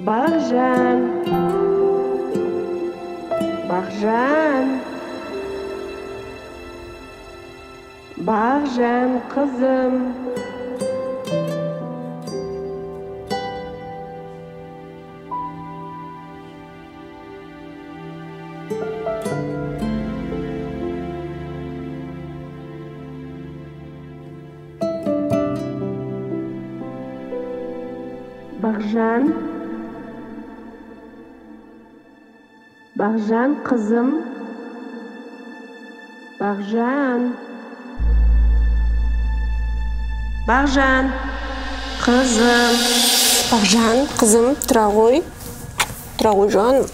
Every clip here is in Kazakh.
Бағжан, Бағжан, Бағжан қызым. Бағжан, Бағжан қызым, Бағжан, Бағжан қызым. Бағжан қызым, тұра ғой жаным.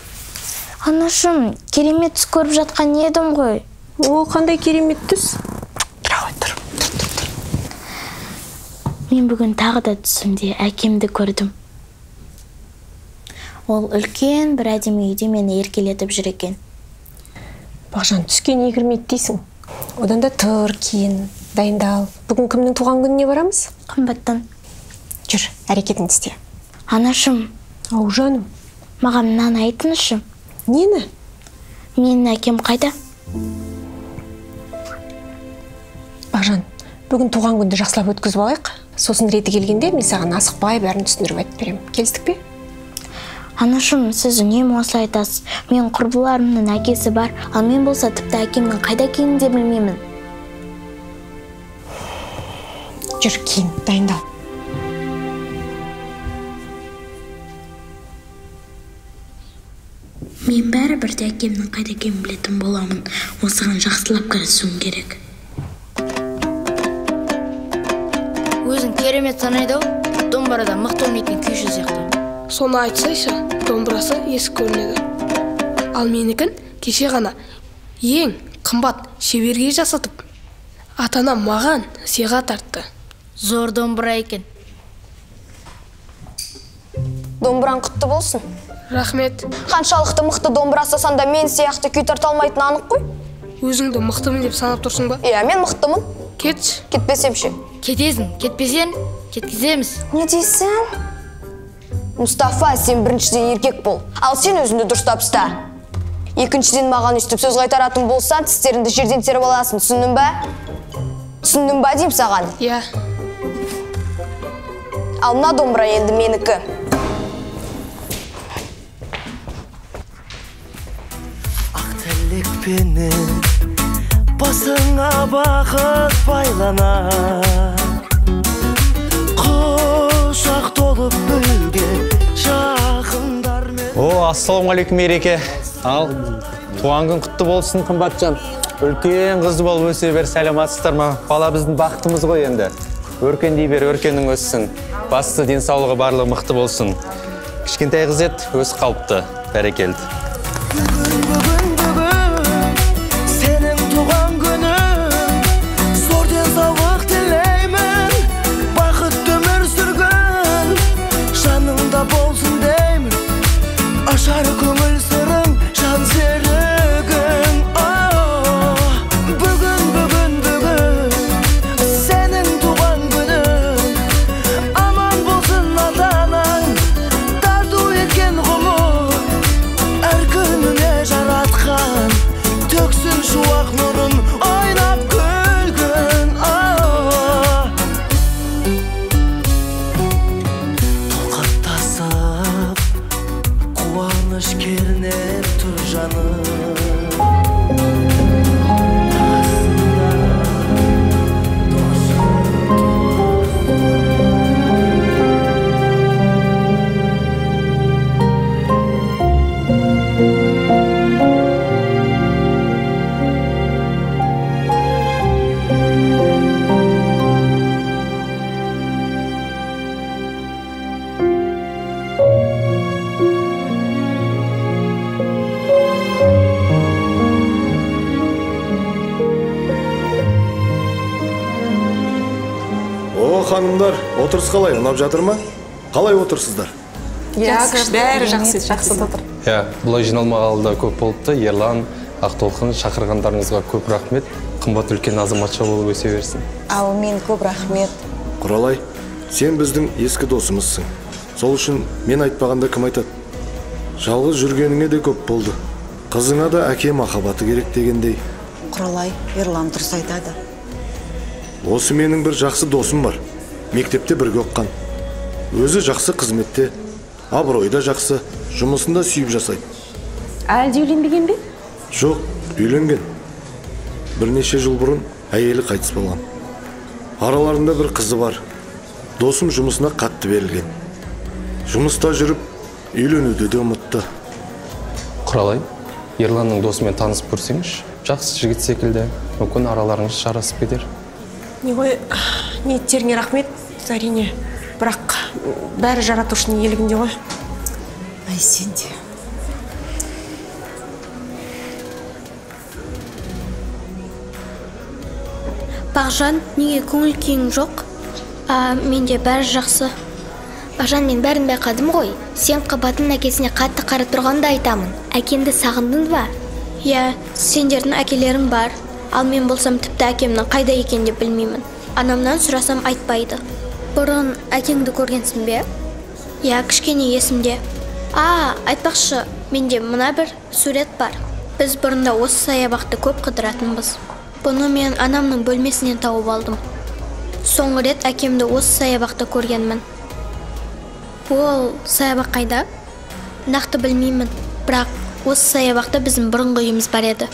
Анашым, керемет түс көріп жатқан едім ғой. О, қандай керемет түс? Тұра ғой, тұр. Мен бүгін тағы да түсімде әкемді көрдім. Ол үлкен бір әдемі үйде мені еркелетіп жүр екен. Бағжан, түске не кірмейді дейсің? Одан да тұр, кейін, дайындал. Бүгін кімнің туған күніне барамыз? Қымбаттан. Жүр, әрекетіңді істе. Анашым. Ау, жаным. Маған мынаны айтыңызшы. Нені? Менің әкем қайда? Бағжан, бүгін туған күнді жақсылап өткізіп алайық. Сосын реті келгенде мен саған асықпай бәрін түсіндіріп айтып беремін. Келістік пе? Анашым, сіз үнемі осылай айтасыз. Мен құрбыларымның әкесі бар, ал мен болса тіпті әкемнің қайда екенін де білмеймін. Жүр, кейін, дайындал. Мен бәрібір де әкемнің қайда екенін білетін боламын. Осыған жақсылап кірісуім керек. Өзің керемет санайды-ау, домбырада мықты ойнайтын күйші сияқты. Соны айтсайшы, домбырасы ескі көрінеді. Ал менікін кеше ғана ең қымбат шеберге жасатып, атанам маған сыйға тартты. Зор домбыра екен. Домбыраң құтты болсын. Рахмет. Қаншалықты мықты домбырасы санда мен сияқты күй тарта алмайтын анық қой. Өзіңді мықтымын деп санап тұрсың ба? Иә, мен мықтымын. Кетші. Кетпесем ше. Кетесің, кетпесең, кеткіземіз. Не дейсің? Мұстафа, сен біріншіден еркек бол. Ал сен өзіңді дұрыстап ұста. Екіншіден маған өстіп сөз қайтаратын болсаң, тістеріңді жерден теріп аласың. Түсіндің ба? Түсіндің ба деймін саған? Иә. Ал мына домбыра енді менікі. Ақ тілекпенен басыңа бақыт байланар, құшақ толып бірге жақындармен. Ассалаумағалейкум Ереке. Ал, туған күн құтты болсын, қымбатжан. Үлкен қызды болып өсе бер, сәлематсыздар ма? Бала біздің бақытымыз ғой енді. Өркендей бер, өркенің өссін. Басты денсаулығы барлығы мықты болсын. Кішкентай қыз еді, өз қалыпты. Бәрекелді. Сенің туған күнің, зор денсаулық тілеймін, бақытты өмір сүргін, жаныңда болсын деймін, ашар көңіл сырың, жан серігің. Бүгін, сенің туған күнің, аман болсын ата-анаң, тарту еткен ғұмыр, әр күніне жаратқан, төксін шуақ нұрын, ойнап күлгін. Тоқаттасып, қуаныш кернеп тұр жаным. Ханымдар, отырыс қалай, ұнап жатыр ма? Қалай отырсыздар? Бәрі жақсы отыр. Бұлай жиналмағалы да көп болыпты. Ерлан, Ақтолқын шақырғандарыңызға көп рахмет. Қымбат үлкен азаматша болып өсе берсін. Ал мен көп рахмет. Құралай, сен біздің ескі досымызсың. Сол үшін мен айтпағанда кім айтады? Жалғыз жүргеніңе де көп болды. Қызыңа да әке махаббаты керек дегендей. Құралай, Ерлан дұрыс айтады. Осы менің бір жақсы досым бар. Мектепте бірге оққан. Өзі жақсы қызметте, абыройда жақсы, жұмысында сүйіп жасайды. Әлде үйленбеген бе? Жоқ, үйленген. Бірнеше жыл бұрын әйелі қайтыс болған. Араларында бір қызы бар. Досым жұмысына қатты берілген. Жұмыста жүріп, үйленуді де ұмытты. Құралай, Ерланның досымен танысып көрсеңіз, жақсы жігіт секілді, мүмкін араларыңыз жарасып кетер. Не ғой, ниеттеріңе рахмет, әрине. Бірақ бәрі жаратушының иелігінде ғой. Ай, сен де. Бағжан, неге көңіл күйің жоқ? Менде бәрі жақсы. Бағжан, мен бәрін байқадым ғой. Сен қабатын әкесіне қатты қарап тұрғанда айтамын. Әкеңді сағындың ба? Иә, сендердің әкелерің бар. Ал мен болсам тіпті әкемнің қайда екен деп білмеймін. Анамнан сұрасам айтпайды. Бұрын әкеңді көргенсің бе? Иә, кішкене есімде. Айтпақшы, менде мына бір сурет бар. Біз бұрында осы саябақты көп қыдыратынбыз. Бұны мен анамның бөлмесінен тауып алдым. Соңғы рет әкемді осы саябақта көргенмін. Ол саябақ қайда? Нақты білмеймін, бірақ осы саябақта біздің бұрынғы үйіміз бар еді.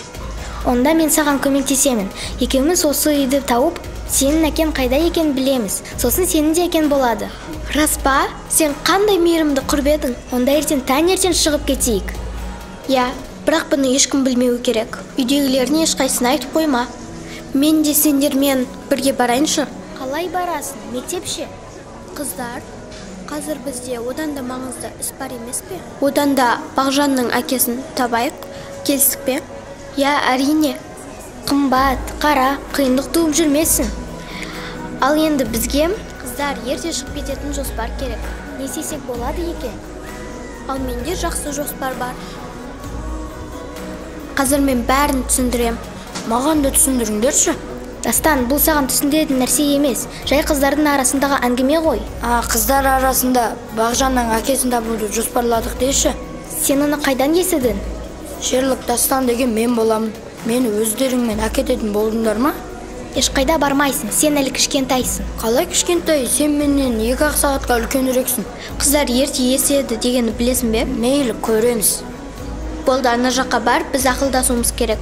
Онда мен саған көмектесемін. Екеуміз осы үйді тауып, сенің әкең қайда екен білеміз. Сосын сенің де әкең болады. Рас па? Сен қандай мейірімді құрып едің? Онда ертең таңертең шығып кетейік. Иә, бірақ бұны ешкім білмеуі керек. Үйдегілеріне ешқайсысын айтып қойма. Мен де сендермен бірге барайыншы. Қалай барасың? Мектепше? Қыздар, қазір бізде одан да маңызды іс бар емес пе? Одан да Бағжанның әкесін табайық. Келістік пе? Я, әрине. Қымбат, қара, қиындық туып жүрмесін. Ал енді бізге қыздар ерте шығып кететін жоспар керек. Не істесек болады екен? Ал менде жақсы жоспар бар. Қазір мен бәрін түсіндірем. Маған да түсіндіріңдерші. Дастан, бұл саған түсіндіретін нәрсе емес. Жай қыздардың арасындағы әңгіме ғой. Қыздар арасында Бағжанның әкесін табуды жоспарладық дейші. Сен оны қайдан естідің? Шерлік Дастан деген мен боламын. Мені өздеріңмен әкететін болдыңдар ма? Ешқайда бармайсың, сен әлі кішкентайсың. Қалай кішкентай? Сен менен 2 сағатқа үлкенірексің. Қыздар ерте еседі дегенді білесің бе? Мейлі, көреміз. Болды, ана жаққа бар, біз ақылдасуымыз керек.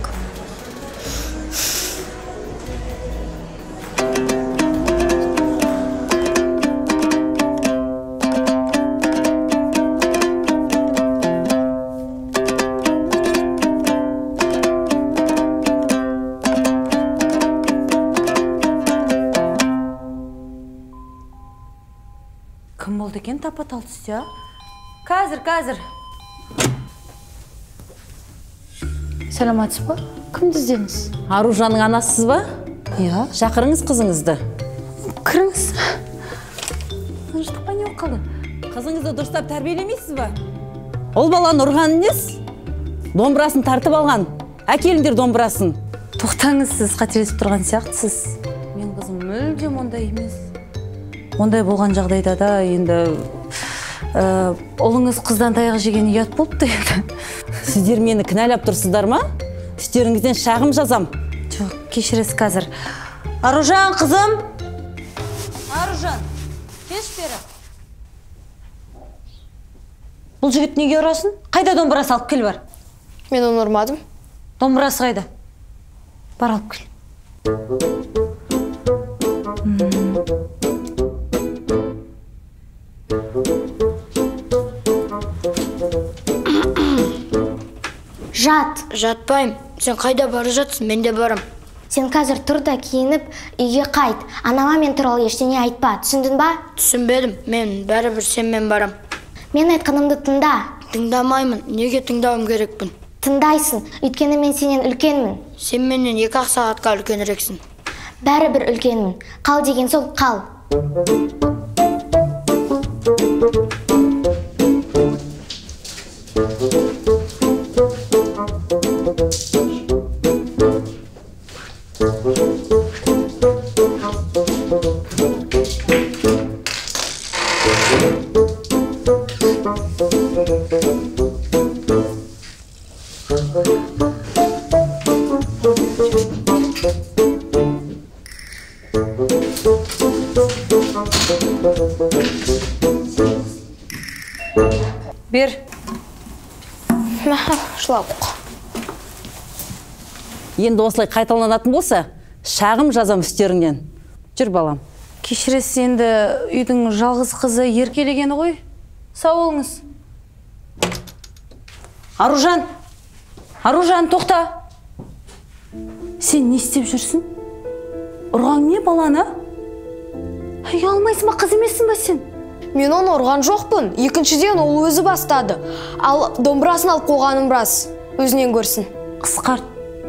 Кім болды екен тапа-тал түсте? Қазір. Сәлематсыз ба? Кімді іздедіңіз? Аружанның анасысыз ба? Иә. Шақырыңыз қызыңызды. Кіріңіз. Тыныштық па не болып қалды? Қызыңызды дұрыстап тәрбиелемейсіз ба? Ол баланы ұрған нес? Домбырасын тартып алған. Әкеліңдер домбырасын. Тоқтаңыз, сіз қателесіп тұрған сияқтысыз. Мен қызым мүлдем ондай емес. Ондай болған жағдайда да енді ұлыңыз қыздан таяқ жеген ұят болыпты енді. Сіздер мені кінәлап тұрсыздар ма? Үстеріңізден шағым жазам. Жоқ, кешіресіз қазір. Аружан, қызым! Аружан, кеш бері. Бұл жігіт неге ұрасын? Қайда домбырасы алып кел бар? Мен оны ұрмадым. Домбырасы қайда? Бар алып кел. Жатпайым. Сен қайда бары жатсың? Мен де барам. Сен қазір тұр да киініп, үйге қайт. Анама мен туралы ештеңе айтпа. Түсіндің ба? Түсінбедім. Мен бәрібір сенмен барам. Мен айтқанымды тыңда. Тыңдамаймын. Неге тыңдауым керекпін? Тыңдайсың, өйткені мен сенен үлкенмін. Сен менен 2 сағатқа үлкенірексің. Бәрібір үлкенмін. Қал деген сол, қал. слабық. Енді осылай қайталанатын болса, шағым жазам үстеріңнен. Жүр балам. Кешіресіз, енді үйдің жалғыз қызы еркелегені ғой. Сау болыңыз. Аружан! Аружан, тоқта! Сен не істеп жүрсің? Ұрған не баланы? Ұялмайсың ба, қыз емессің ба сен? Мен оны ұрған жоқпын. Екіншіден ол өзі бастады. Ал домбырасын алып қойғаным рас. Өзінен көрсін. Қысқарт.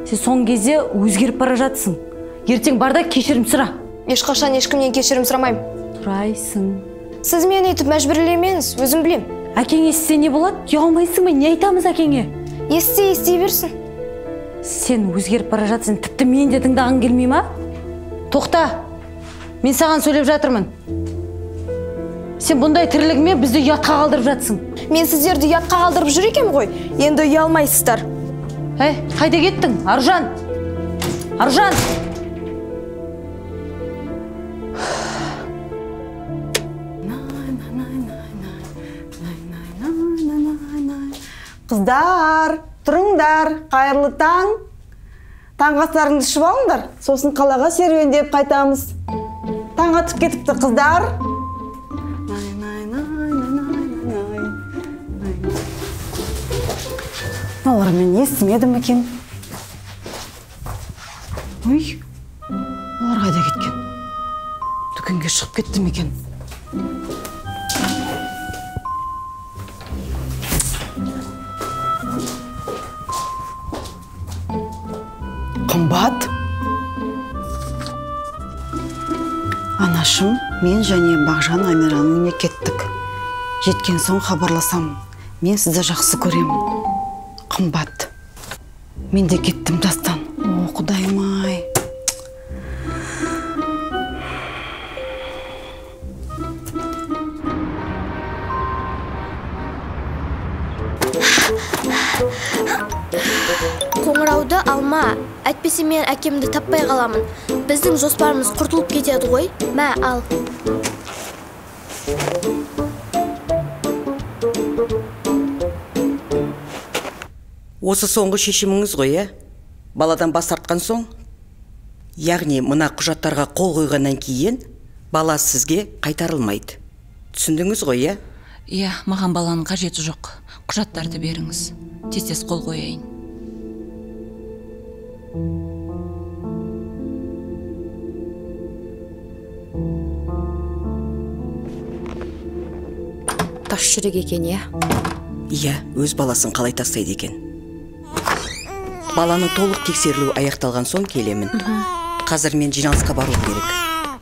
Сен соңғы кезде өзгеріп бара жатсың. Ертең барда кешірім сұра. Ешқашан ешкімнен кешірім сұрамаймын. Тұрайсың. Сіз мені өйтіп мәжбүрлемеңіз, өзім білем. Әкең естісе не болады? Ұялмайсың ба? Не айтамыз әкеңе? Ести берсін. Сен өзгеріп бара жатсың, тіпті мен де тыңдағың келмей ма? Тоқта. Мен саған сөйлеп жатырмын. Сен бұндай тірлігіме бізді ұятқа қалдырып жатсың. Мен сіздерді ұятқа қалдырып жүр екем ғой. Енді ұялмайсыздар. Қайда кеттің? Аружан! Аружан! Қыздар, тұрыңдар, қайырлы таң. Таңғастарыңды ішіп алыңдар, сосын қалаға серуендеп қайтамыз. Таң атып кетіпті, қыздар. Олар мен естімедім екен. Ой, олар қайда кеткен? Дүкенге шығып кеттім екен. Қымбат. Анашым, мен және Бағжан Амираның үйіне кеттік. Жеткен соң хабарласам, мен сізді жақсы көремін. Қымбат. Мен де кеттім дастан. О, Құдайым-ай. Қоңырауды алма, әйтпесе мен әкемді таппай қаламын. Біздің жоспарымыз құртылып кетеді ғой. Мә, ал. Осы соңғы шешіміңіз ғой, баладан бас тартқан соң, яғни мына құжаттарға қол қойғаннан кейін бала сізге қайтарылмайды. Түсіндіңіз ғой, Иә, маған баланың қажеті жоқ. Құжаттарды беріңіз. Тез қол қояйын. Тас жүрек екен, Иә, өз баласын қалай тастайды екен. Баланы толық тексерілу аяқталған соң келемін. Қазір мен жиналысқа бару керек.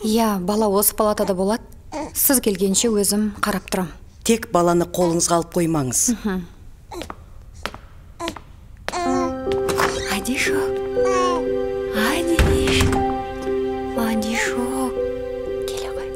Иә, бала осы палатада болады. Сіз келгенше өзім қарап тұрам. Тек баланы қолыңызға алып қоймаңыз. Адишок. Адишок. Келе ғой.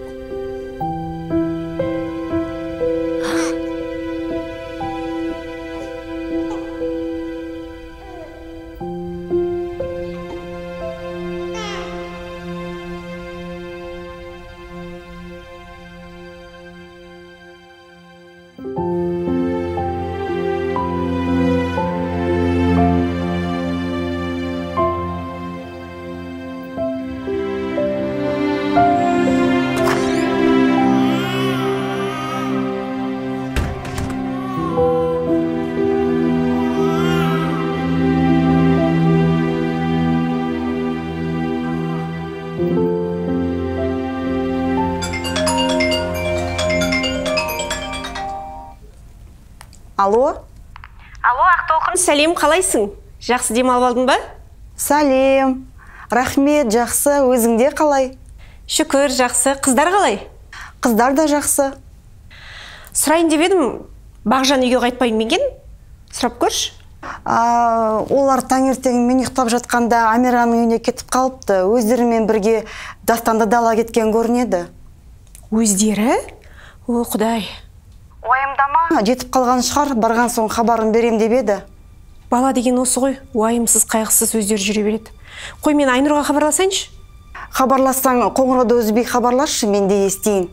Алло? Алло, Ақтолқын, сәлем, қалайсың? Жақсы демалып алдың ба? Сәлем. Рахмет, жақсы. Өзіңде қалай? Шүкір, жақсы. Қыздар қалай? Қыздар да жақсы. Сұрайын деп едім, Бағжан үйге қайтпайын ма екен? Сұрап көрші. Олар таңертең мен ұйықтап жатқанда Амираның үйіне кетіп қалыпты. Өздерімен бірге Дастанды дала кеткен көрінеді. Өздері? О, Құдай. Уайымдама, жетіп қалған шығар, барған соң хабарын берем деп еді. Бала деген осы ғой, уайымсыз, қайғысыз өздері жүре береді. Қой, мен Айнұрға хабарласайыншы? Хабарлассаң, қоңырауды үзбей хабарласшы, мен де естейін.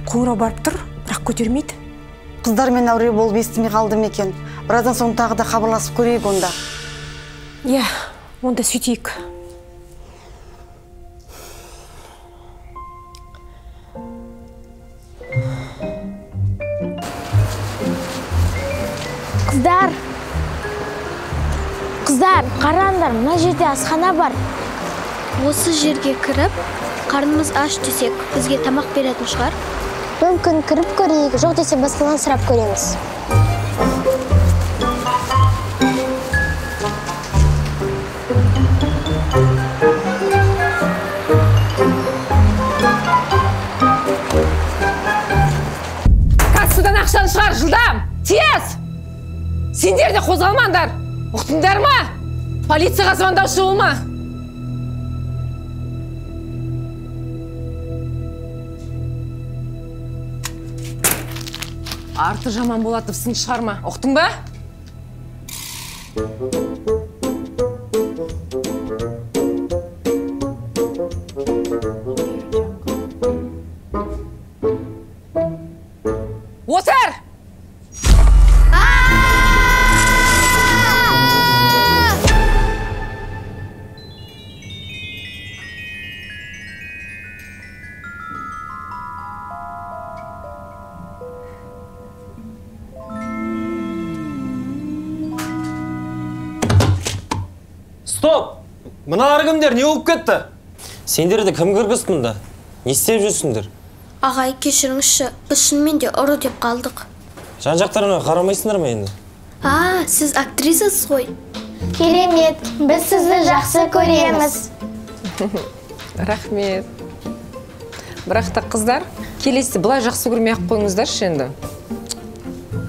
қоңырау барып тұр, бірақ көтермейді. Қыздармен әуре болып естімей қалдым екен. Біраздан соң тағы да хабарласып көрейік онда. Иә, онда сөйтейік. Қыздар, қараңдар, мына жерде асхана бар. Осы жерге кіріп, қарнымыз аш десек, бізге тамақ беретін шығар. Мүмкін кіріп көрейік, жоқ десе басқадан сұрап көреміз. Кассадан ақшаны шығар, жылдам! Тез! Сендер де қозғалмаңдар! Ұқтыңдар ма? Полицияға звондаушы болма! Арты жаман болады, сың шығарма. Ұқтың ба? Отыр! Стоп! Мыналар кімдер, не болып кетті? Сендерді кім кіргізді мұнда? Не істеп жүрсіңдер? Ағай, кешіріңізші, біз шынымен де ұры деп қалдық. Жан-жақтарыңа қарамайсыңдар ма енді? Сіз актрисасыз ғой. Керемет, біз сізді жақсы көреміз. Рахмет. Бірақ та қыздар, келесі бұлай жақсы көрмей-ақ қойыңыздаршы енді.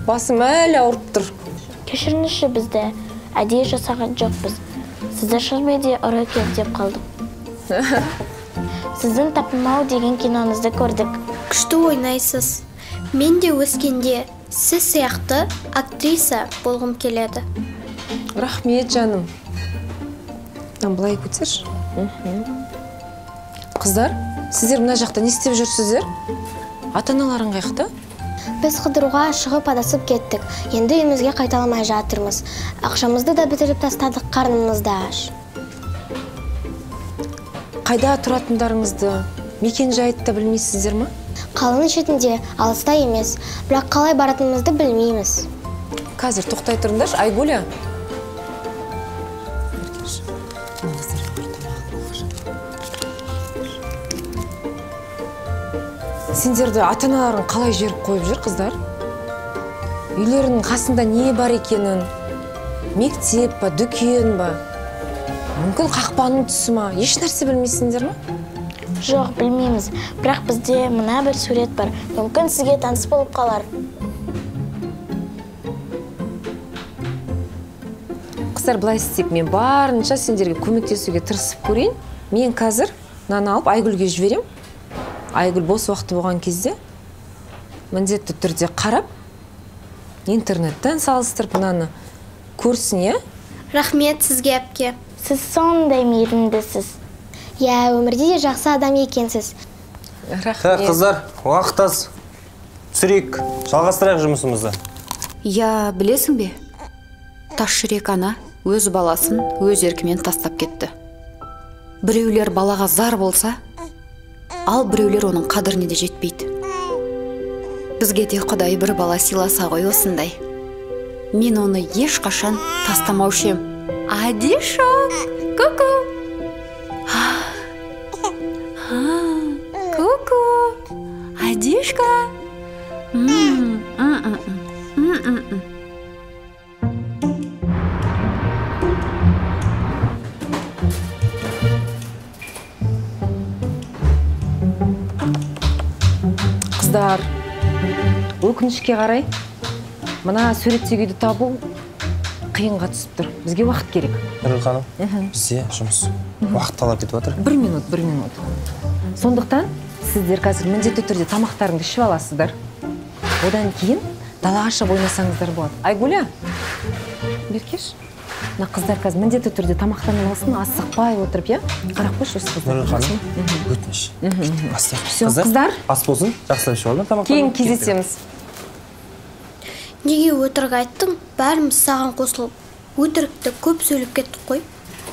Басым әлі ауырып тұр. Кешіріңізші, бізді әдейі жасаған жоқпыз. Сізді шынымен ұры деп қалдық. Сіздің Тапмау деген киноңызды көрдік. Күшті ойнайсыз. Мен де өскенде сіз сияқты актриса болғым келеді. Рахмет, жаным. Былай көтерші. Қыздар, сіздер мына жақта не істеп жүрсіздер? Ата-аналарың қайықта? Біз қыдыруға шығып адасып кеттік. Енді үйімізге қайталамай жатырмыз. Ақшамызды да бітіріп тастадық, қарнымыз да аш. Қайда тұратындарыңызды, мекен жайды да білмейсіздер ма? Қаланың шетінде, алыста емес, бірақ қалай баратынымызды білмейміз. Қазір тоқтай тұрыңдаршы, Айгүля. Сендерді ата-аналарың қалай жеріп қойып жүр, қыздар? Үйлерінің қасында не бар екенін, мектеп па, дүкен ба? Мүмкін қақпаның түсі ма? Еш нәрсе білмейсіңдер ма? Жоқ, білмейміз. Бірақ бізде мына бір сурет бар. Мүмкін сізге таныс болып қалар. Қыздар, былай істеп, мен барынша сендерге көмектесуге тырысып көрейін. Мен қазір мынаны алып Айгүлге жіберем. Айгүл бос уақыты болған кезде міндетті түрде қарап, интернеттен салыстырып мынаны көрсін, е? Рахмет сізге, әпке. Сіз сондай мейірімдісіз. Я, өмірде де жақсы адам екенсіз. Рахмет. Қыздар, уақыт аз. Түсірейік, жалғастырайық жұмысымызды. Я, білесің бе? Тас жүрек ана өз баласын өз еркімен тастап кетті. Біреулер балаға зар болса, ал біреулер оның қадіріне де жетпейді. Бізге де Құдай бір бала сыйласа ғой осындай. Мен оны ешқашан тастамаушы ем. Адиша, ку-ку. Ку-ку. Адишка. Қыздар, өкінішке қарай, мына суреттегі үйді табу қиынға түсіп тұр. Бізге уақыт керек. Нұргүл ханым, бізде жұмыс уақыт талап етіп отыр. 1 минут. Сондықтан сіздер қазір міндетті түрде тамақтарыңды ішіп аласыздар. Одан кейін далаға шығып ойнасаңыздар болады. Айгүля, беркеш. мына қыздар қазір міндетті түрде тамақтанып алсын, асықпай отырып, иә? Қарап қойшы осы қыздар. Нұргүл ханым, өтініш. Все, қыздар. Ас болсын, жақсылап ішіп алыңдар тамақтан. Кейін кездесеміз. Неге өтірік айттың? Бәріміз саған қосылып, өтірікті көп сөйлеп кеттік қой.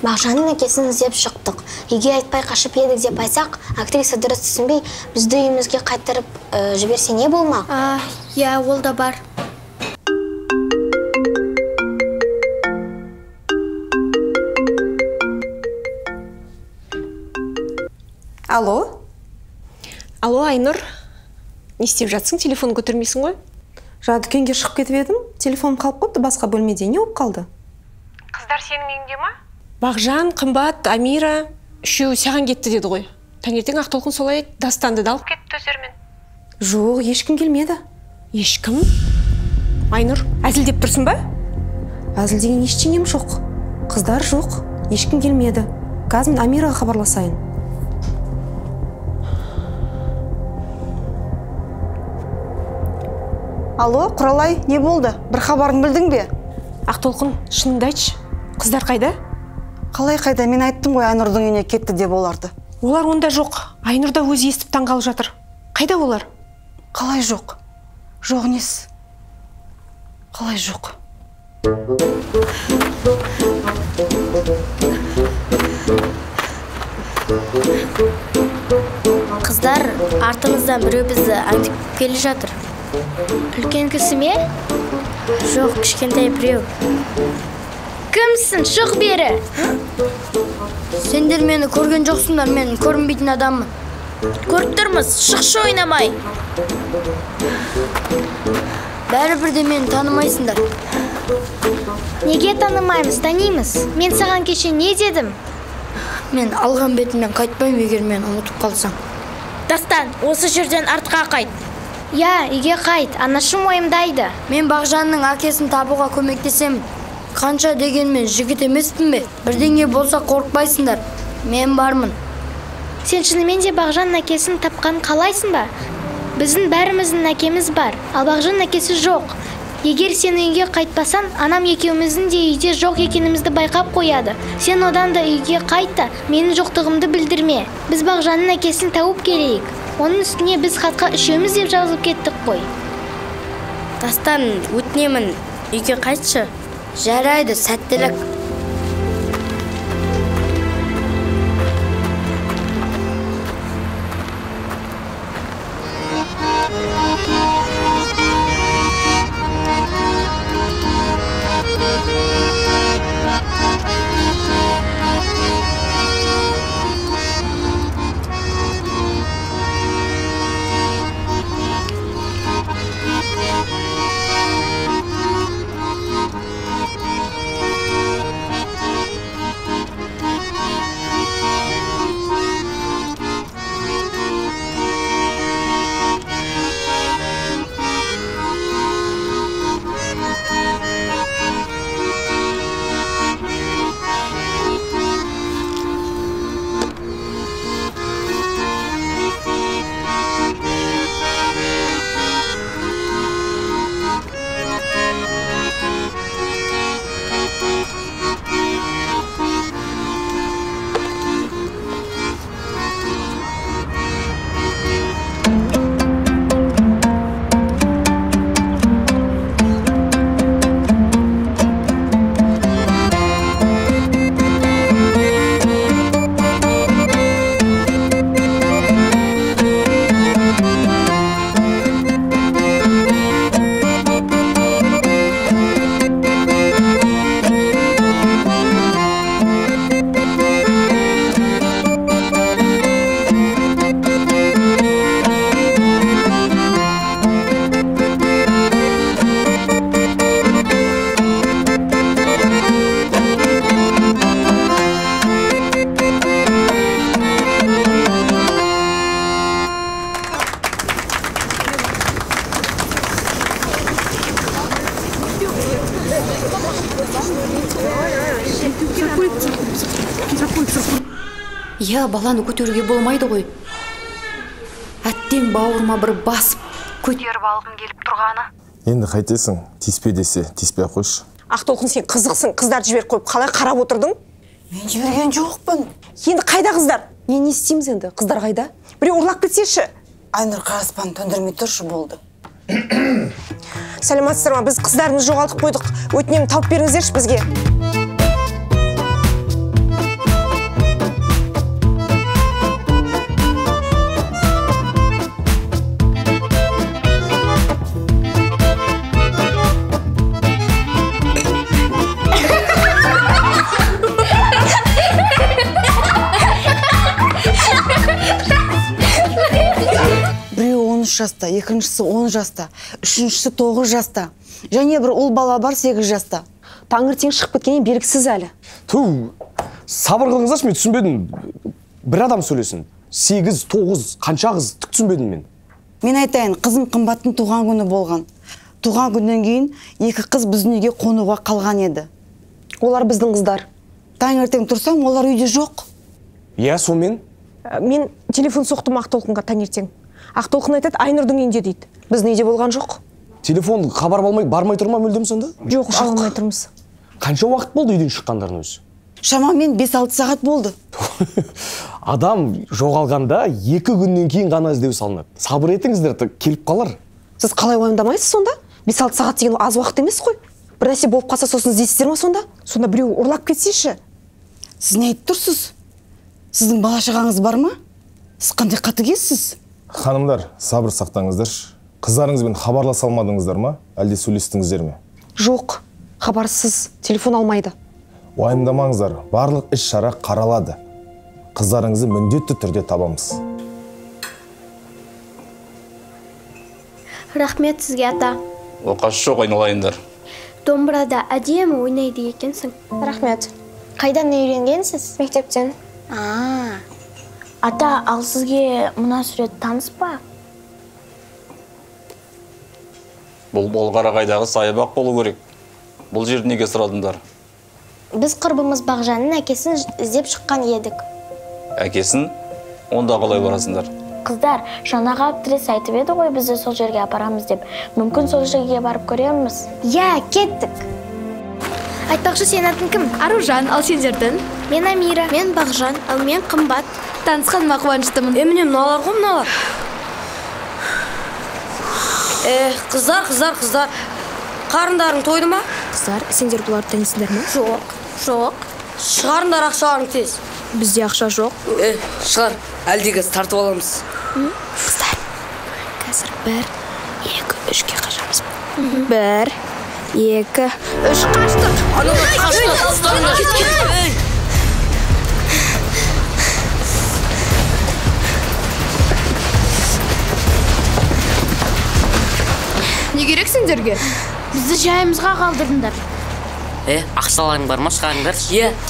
Мағжанның әкесін іздеп шықтық. Үйге айтпай қашып едік деп айтсақ, актриса дұрыс түсінбей, бізді үйімізге қайтарып жіберсе не болмақ? Иә, ол да бар. Алло? Алло, Айнұр. Не істеп жатсың? Телефон көтермейсің ғой? Дүкенге шығып кетіп едім. Телефоным қалып қойды басқа бөлмеде. Не болып қалды? Қыздар сенің үйіңде ма? Бағжан, Қымбат, Амира үшеуі саған кетті деді ғой. Таңертең Ақтолқын солай Дастанды да алып кетті өздерімен. Жоқ, ешкім келмеді. Ешкім? Айнұр, әзілдеп тұрсың ба? Әзілдеген ештеңем жоқ. Қыздар жоқ, ешкім келмеді. Қазір мен Амираға хабарласайын. Алло, Құралай, не болды? Бір хабарын білдің бе? Ақтолқын, шыныңды айтшы. Қыздар қайда? Қалай қайда? Мен айттым ғой, Айнұрдың үйіне кетті деп оларды. Олар онда жоқ. Айнұр да өзі естіп таңғалып жатыр. Қайда олар? Қалай жоқ? Жоқ несі? Қалай жоқ? Қыздар, артымыздан біреу бізді аңдып келе жатыр. Үлкен кісі ме? Жоқ, кішкентай біреу. Кімсің? Шық бері. Сендер мені көрген жоқсыңдар, мен көрінбейтін адаммын. Көріп тұрмыз, шықшы ойнамай. Бәрібір де мені танымайсыңдар. Неге танымаймыз, танимыз? Мен саған кеше не дедім? Мен алған бетімнен қайтпаймын, егер мен ұмытып қалсаң. Дастан, осы жерден артқа қайт. Я, үйге қайт, анашым ойымдайды. Мен Бағжанның әкесін табуға көмектесемін. Қанша дегенмен жігіт емеспін бе? Бірдеңе болса қорықпайсыңдар. Мен бармын. Сен шынымен де Бағжанның әкесін тапқан қалайсың ба? Біздің бәріміздің әкеміз бар, ал Бағжанның әкесі жоқ. Егер сен үйге қайтпасан, анам екеуміздің де үйде жоқ екенімізді байқап қояды. Сен одан да үйге қайтта, менің жоқтығымды білдірме. Біз Бағжанның әкесін тауып келейік. Оның үстіне біз хатқа үшеуміз деп жазылып кеттік қой. Дастан, өтінемін, үйге қайтшы. Жарайды, сәттілік. Я баланы көтеруге болмайды ғой. Әттең бауырыма бір басып көтеріп алғым келіп тұрғаны. Енді қайтесің, тиіспе десе, тиіспей қойшы. Ақтолқын, сен қызықсың, қыздарды жіберіп қойып қалай қарап отырдың? Мен жіберген жоқпын. Енді қайда қыздар? Не істейміз енді? Қыздар қайда? Біреу ұрлап кетсеші. Айнұр қағаспан төндірмей тұршы болды. Сәлематсыздар ма? Біз қыздарымызды жоғалтып қойдық. Өтінемін, тауып беріңіздерші бізге. Біреу 13 жаста, екіншісі 10 жаста, үшіншісі 9 жаста. Және бір ұл бала бар 8 жаста. Таңертең шығып кеткеннен белгісіз әлі. Сабыр қылыңыздаршы, мен түсінбедім. Бір адам сөйлесін. 8, 9, қанша қыз, түк түсінбедім мен. Мен айтайын, қызым Қымбаттың туған күні болған. Туған күннен кейін 2 қыз біздің үйге қонуға қалған еді. Олар біздің қыздар. Таңертең тұрсам, олар үйде жоқ. Иә, сонымен? Мен телефон соқтым Ақтолқынға таңертең. Ақтолқын айтады, Айнұрдың үйінде дейді. Біздің үйде болған жоқ. Телефон хабар бармай тұрма мүлдем сонда? Жоқ, алмай тұрмыз. Қанша уақыт болды үйден шыққандарын өзі? Шамамен 5-6 сағат болды. Адам жоғалғанда 2 күннен кейін ғана іздеу салынады. Сабыр етіңіздер, келіп қалар. Сіз қалай уайымдамайсыз сонда? 5-6 сағат деген аз уақыт емес қой. Бір нәрсе болып қалса сосын іздейсіздер ма сонда? Сонда біреу ұрлап кетсеші. Сіз не айтып тұрсыз? Сіздің бала шағаңыз бар ма? Сіз қандай қатыгезсіз? Ханымдар, сабыр сақтаңыздар. Қыздарыңызбен хабарласа алмадыңыздар ма? Әлде сөйлестіңіздер ме? Жоқ, хабарсыз, телефон алмайды. Уайымдамаңыздар, барлық іс-шара қаралады. Қыздарыңызды міндетті түрде табамыз. Рахмет сізге, ата. Оқасы жоқ, айналайындар. Домбырада әдемі ойнайды екенсің. Рахмет. Қайдан үйренгенсіз? Мектептен. Ата, ал сізге мына сурет таныс па? Бұл Болғарағайдағы саябақ болу керек. Бұл жерді неге сұрадыңдар? Біз құрбымыз Бағжанның әкесін іздеп шыққан едік. Әкесін? Онда қалай барасыңдар? Қыздар, жаңағы актрис айтып еді ғой, бізді сол жерге апарамыз деп. Мүмкін сол жерге барып көреміз. Я, кеттік. Айтпақшы, сен атын кім? Аружан, ал сендердің? Мен Амира. Мен Бағжан, ал мен Қымбат. Танысқаныма қуаныштымын. Міне мыналар ғой, мыналар. Қыздар. Қарындарың тойды ма? Қыздар, сендер бұларды танисыңдар ма? Жоқ. Шығарындар ақшаларың тез. Бізде ақша жоқ. Шығар, әлдегі тартып аламыз. Қыздар, қазір 1, 2, 3-ке қашамыз. 1, 2, 3, қаштық. Не керек сендерге? Бізді жайымызға қалдырдыңдар. Ақшаларың бар ма, шығарыңдар?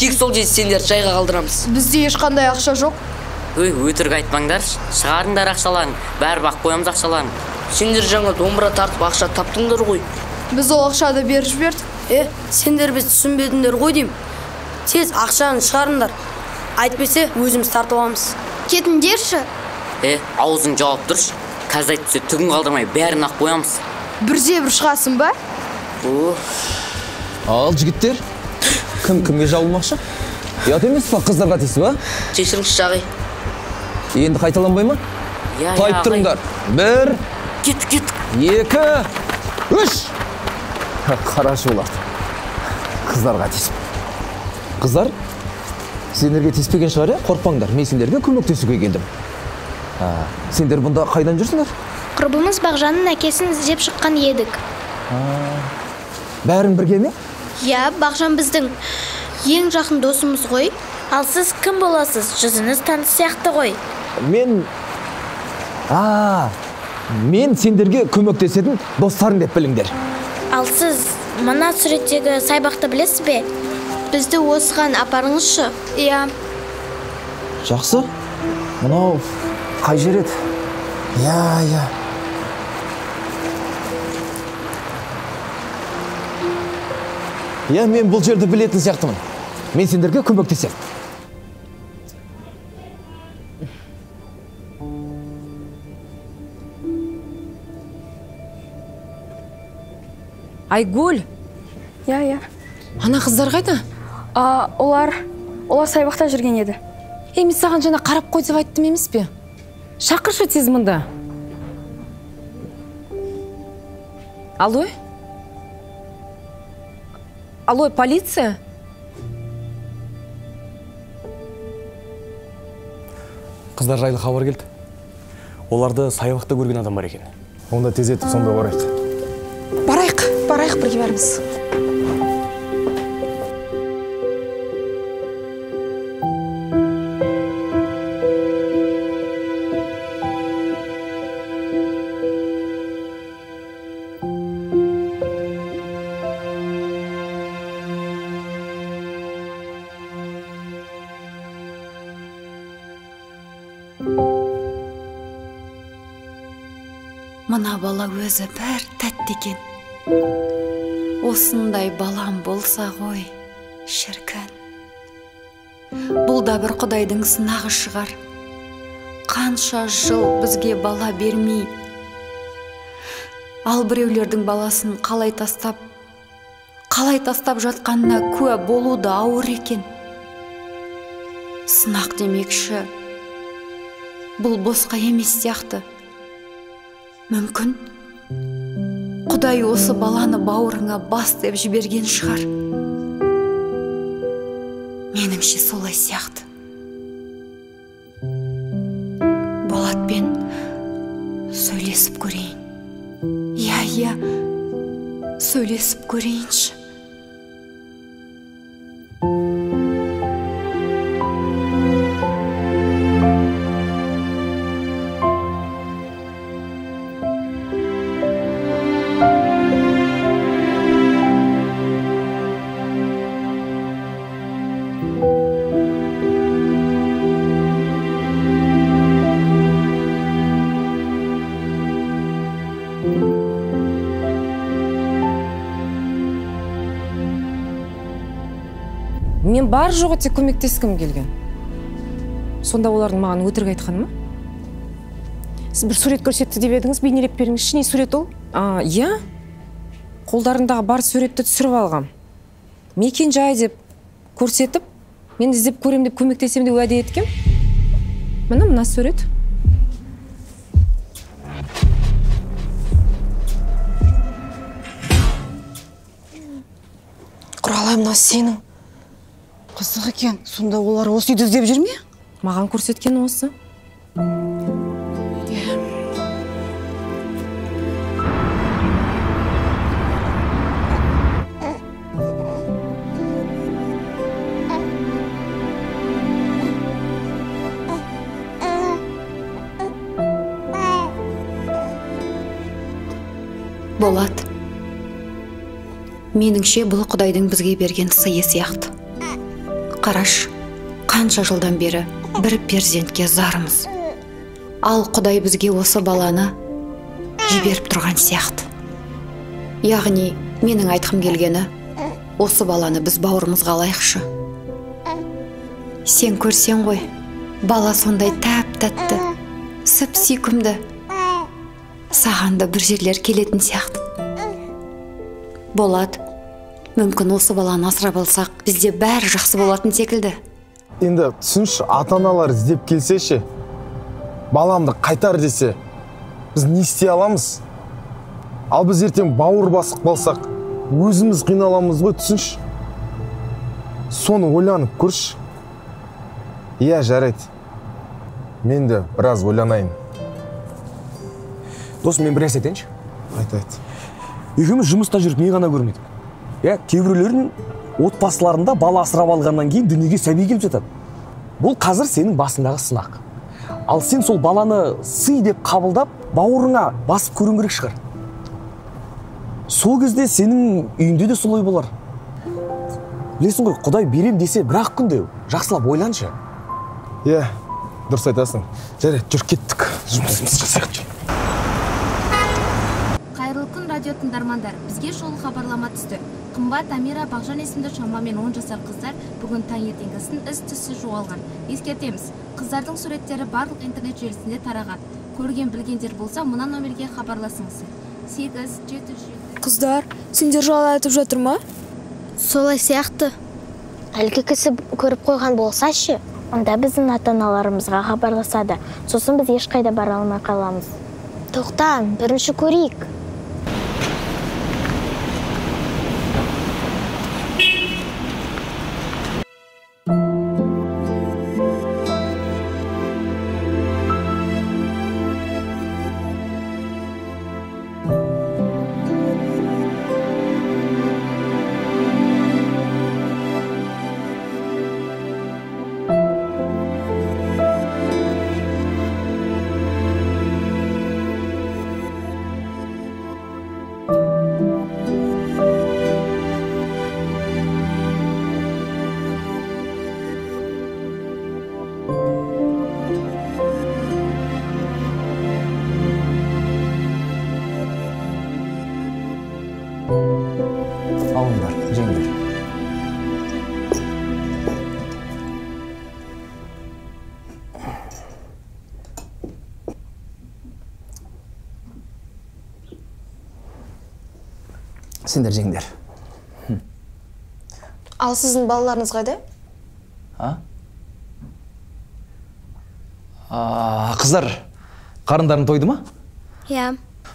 Тек сол кезде сендер жайға қалдырамыз. Бізде ешқандай ақша жоқ. Өтірік айтпаңдар, шығарыңдар ақшаларын, бәрі бақ қоямыз ақшаларын. Сендер жаңа домбыра тартып ақша таптыңдар ғой. Біз ол ақшады беріп жібердік. Сендер біз түсінбедіңдер ғой деймін. Тез ақшаны шығарыңдар. Айтпесе өзіміз тартып аламыз. Кетіңдерші. Аузың жауап тұршы. Қазір айтпесе түгін қалдырмай бәрін ақ қоямыз. Бірде бір шығасың ба? Ал жігіттер, кімге жабылмақшы? Ұят емес па, қыздарға тиісі ба? Кешіріңіз шағи. Енді қайталанбай ма? Тайып тұрыңдар. 1, кет. 2, 3. Қарашы оларды. Қыздарға тиісіп. Қыздар, сендерге тиіспеген шығар, қорқпаңдар. Мен сендерге көмектесуге келдім. Сендер бұнда қайдан жүрсіңдер? Құрбымыз Бағжанның әкесін іздеп шыққан едік. Бәрін бірге ме? Я, Бағжан біздің ең жақын досымыз ғой. Ал сіз кім боласыз? Жүзіңіз таныс сияқты ғой. Мен сендерге көмектесетін достарың деп біліңдер. Ал сіз мына суреттегі саябақты білесіз бе? Бізді осыған апарыңызшы. Иә. Жақсы. Мынау қай жер еді? Иә. Мен бұл жерді білетін сияқтымын. Мен сендерге көмектесем. Айгүл, Иә. Ана қыздар қайда? Олар саябақта жүрген еді. Мен саған жаңа қарап қой деп айттым емес пе? Шақыршы тез мұнда. Алло, полиция? Қыздар жайлы хабар келді. Оларды саябақта көрген адам бар екен. Онда тез етіп сонда барайық. Барайық, бірге бәріміз. Мына бала өзі бір тәтті екен. Осындай балам болса ғой, шіркін. Бұл да бір Құдайдың сынағы шығар. Қанша жыл бізге бала бермей. Ал біреулердің баласын қалай тастап жатқанына куә болу да ауыр екен. Сынақ демекші, бұл босқа емес сияқты. Мүмкін Құдай осы баланы бауырыңа бас деп жіберген шығар. Меніңше солай сияқты. Болатпен сөйлесіп көрейін. Иә, сөйлесіп көрейінші. Мен бар жоғы тек көмектескім келген. Сонда олардың маған өтірік айтқаны ма? Сіз бір сурет көрсетті деп едіңіз, бейнелеп беріңізші, не сурет ол? Иә. Қолдарындағы бар суретті түсіріп алғам. Мекен жай деп көрсетіп, мен іздеп көрем деп көмектесем деп уәде еткем. Мына сурет. Құралай, мына сенің. Қызық екен, сонда олар осы үйді іздеп жүр ме? Маған көрсеткен осы. Болат, меніңше бұл Құдайдың бізге берген сыйы сияқты. Қараш, қанша жылдан бері бір перзентке зарымыз. Ал Құдай бізге осы баланы жіберіп тұрған сияқты. Яғни, менің айтқым келгені, осы баланы біз бауырымызға алайықшы. Сен көрсең ғой, бала сондай тәп-тәтті, сүп-сүйкімді. Саған да бір жерлер келетін сияқты. Болат, мүмкін осы баланы асырап алсақ, бізде бәрі жақсы болатын секілді. Енді түсінші, ата-аналар іздеп келсеші, баламды қайтар десе, біз не істей аламыз? Ал біз ертең бауыр басып қалсақ, өзіміз қиналамыз ғой, түсінші. Соны ойланып көрші. Иә, жарайды. Мен де біраз ойланайын. Дос, мен бір нәрсе айтайыншы? Айт. Екеуміз жұмыста жүріп не ғана көрмедік. Кейбіреулердің отбасыларында бала асырап алғаннан кейін дүниеге сәби келіп жатады. Бұл қазір сенің басындағы сынақ. Ал сен сол баланы сый деп қабылдап, бауырыңа басып көруің керек шығар. Сол кезде сенің үйінде де солай болар. Білесің ғой, Құдай берем десе бір-ақ күнде жақсылап ойланшы. Иә, дұрыс айтасың. Жарайды, жүр кеттік. Жұмысымыз жасайық. Қайырлы күн, радио тыңдармандар. Бізге шолу хабарлама түсті. Қымбат Амира Бағжан есімді шамамен 10 жасар қыздар бүгін таңертеңгісін із-түссіз жоғалған. Ескертеміз, қыздардың суреттері барлық интернет желісінде тараған. Көрген білгендер болса, мына номерге хабарласыңыз. 877. Қыздар, сендер жайлы айтып жатыр ма? Солай сияқты. Әлгі кісі көріп қойған болса ше, онда біздің ата-аналарымызға хабарласады. Сосын біз ешқайда бара алмай қаламыз. Тоқта, бірінші көрейік. Алыңдар, жеңдер. Сендер жеңдер. Ал сіздің балаларыңыз қайда? Қыздар, қарындарың тойды ма? Иә.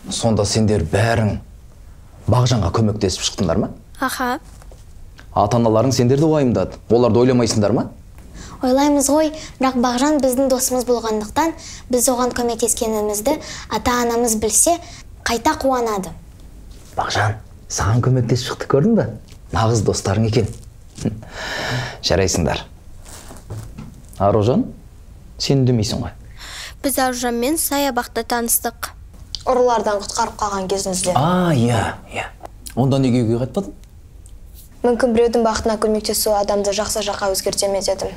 Сонда сендер бәрің Бағжанға көмектесіп шықтыңдар ма? Аха. Ата-аналарың сендерді уайымдады. Оларды ойламайсыңдар ма? Ойлаймыз ғой, бірақ Бағжан біздің досымыз болғандықтан, біз оған көмектескенімізді ата-анамыз білсе, қайта қуанады. Бағжан, саған көмектесіп шықты, көрдің бе? Нағыз достарың екен. Жарайсыңдар. Аружан, сен үндемейсің ғой? Біз Аружанмен саябақта таныстық. Ұрылардан құтқарып қалған кезіңізде. Иә. Онда неге үйге қайтпадың? Мүмкін біреудің бақытына көмектесу адамды жақсы жаққа өзгерте ме дедім.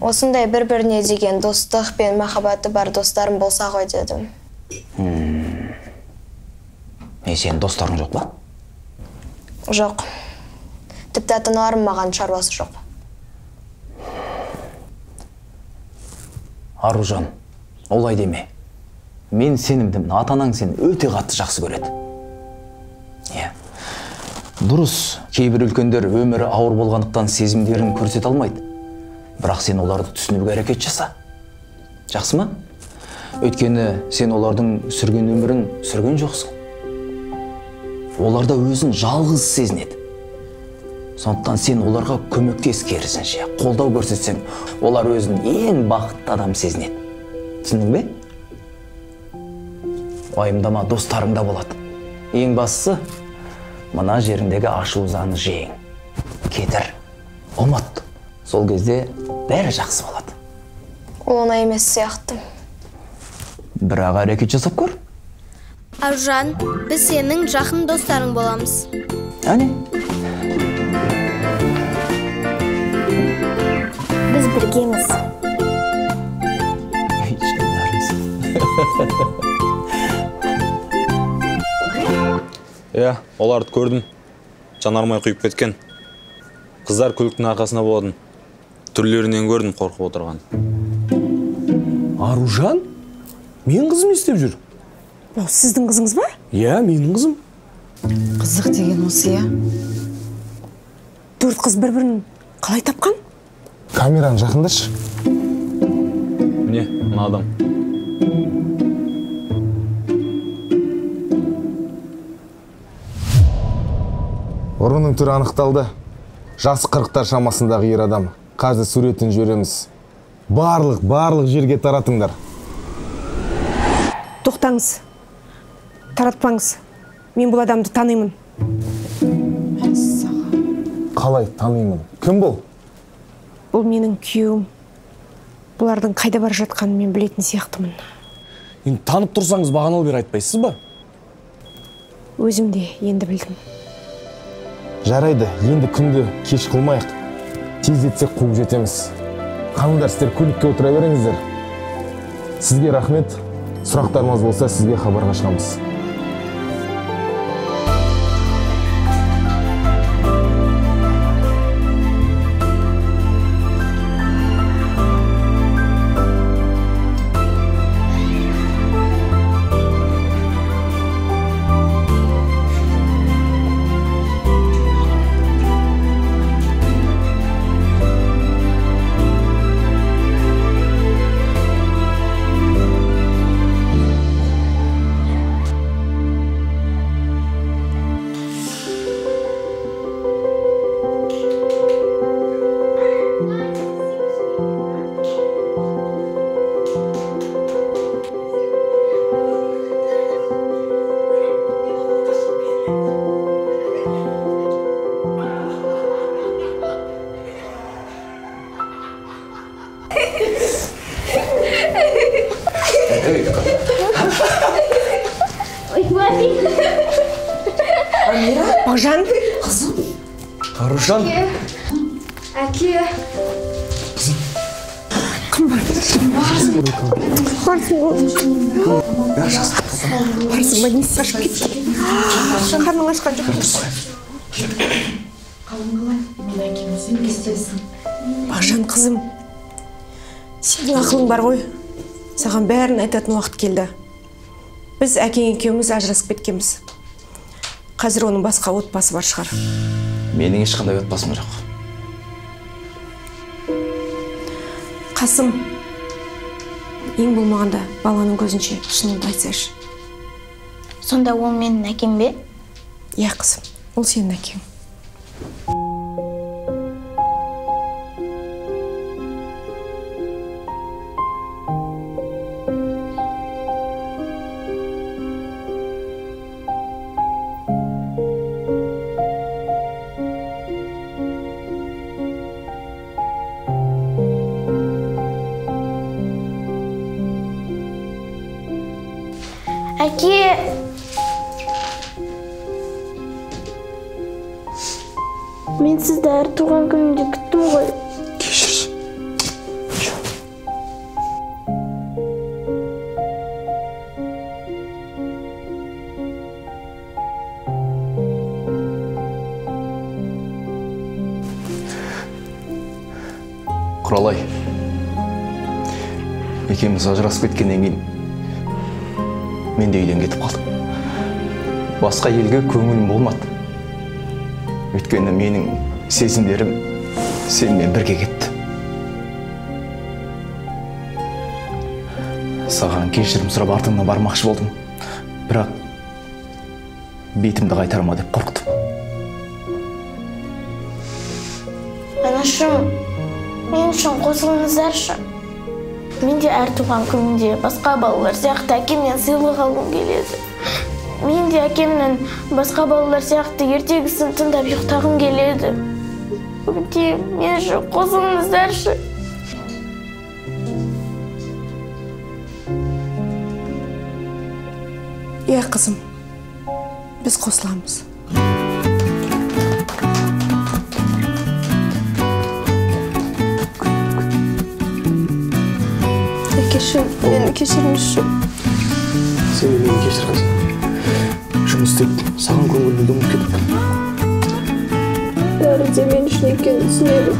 Осындай бір-біріне деген достық пен махаббаты бар достарым болса ғой дедім. Сенің достарың жоқ па? Жоқ. Тіпті ата-аналарым маған шаруасы жоқ. Аружан, олай деме. Мен сенімдімін, ата-анаң сені өте қатты жақсы көреді. Дұрыс, кейбір үлкендер өмірі ауыр болғандықтан сезімдерін көрсете алмайды. Бірақ сен оларды түсінуге әрекет жаса. Жақсы ма? Өйткені сен олардың сүрген өмірін сүрген жоқсың. Оларда өзін жалғыз сезінеді. Сондықтан сен оларға көмектес, керісінше, қолдау көрсетсең, олар өзін ең бақытты адам сезінеді. Түсіндің бе? Уайымдама, достарыңда болады. Ең бастысы, мына жеріңдегі ашу-ызаны жең. Кетір, ұмыт. Сол кезде бәрі жақсы болады. Ол оңай емес сияқты. Бірақ әрекет жасап көр. Аружан, біз сенің жақын достарың боламыз. Әне? Біз біргеміз. Оларды көрдім. Жанармай құйып кеткен. Қыздар күліктің арқасына болатын. Түрлерінен көрдім қорқып отырған. Аружан? Мен қызым істеп жүр. Сіздің қызыңыз ба? Иә, менің қызым. Қызық деген осы, иә? Төрт қыз бір-бірін қалай тапқан? Камераны жақындашы. Міне, мына адам. Ұрының түрі анықталды. Жасы 40-тар шамасындағы ер адам. Қазір суретін жібереміз. Барлық жерге таратыңдар. Тоқтаңыз. Таратпаңыз. Мен бұл адамды танимын. Қалай танимын? Кім бұл? Бұл менің күйеуім. Бұлардың қайда бара жатқанын мен білетін сияқтымын. Енді танып тұрсаңыз бағаналы бері айтпайсыз ба? Өзім де енді білдім. Жарайды, енді күнді кеш қылмайық. Тез етсек қуып жетеміз. Қаныңдар, сіздер көлікке отыра беріңіздер. Сізге рахмет. Сұрақтарыңыз болса, сізге хабарға шығамыз. Мағжан. Қызым. Аружан. Әке. Барсың ба, несі ашып кетті? Қарның ашқан жоқ. Мағжан қызым, сенің ақылың бар ғой. Саған бәрін айтатын уақыт келді. Біз әкең екеуміз ажырасып кеткенбіз. Қазір оның басқа отбасы бар шығар. Менің ешқандай отбасым жоқ. Қасым, ең болмағанда баланың көзінше шыныңды айтсайшы. Сонда ол менің әкем бе? Иә қызым, ол сенің әкең. Әке! Мен сізді әр туған күнімде күттім ғой. Кешірші. Құралай, екеуміз ажырасып кеткеннен кейін мен де үйден кетіп қалдым. Басқа елге көңілім болмады. Өйткені менің сезімдерім сенімен бірге кетті. Саған кешірім сұрап артыңнан бармақшы болдым. Бірақ бетімді қайтарма деп қорықтым. Анашым, мен үшін қосылыңыздаршы. Мен де әр туған күнінде басқа балалар сияқты әкемнен сыйлық алғым келеді. Мен де әкемнен басқа балалар сияқты ертегісін тыңдап ұйықтағым келеді. Өтем, мен үшін қосылыңыздаршы. Иә қызым, біз қосыламыз. Әкешім, мені кешіріңізші. Сен мені кешір қызым. Жұмыс істеп, саған көңіл бөлдім кетіп. Бәрі де мен үшін екенін түсінемін.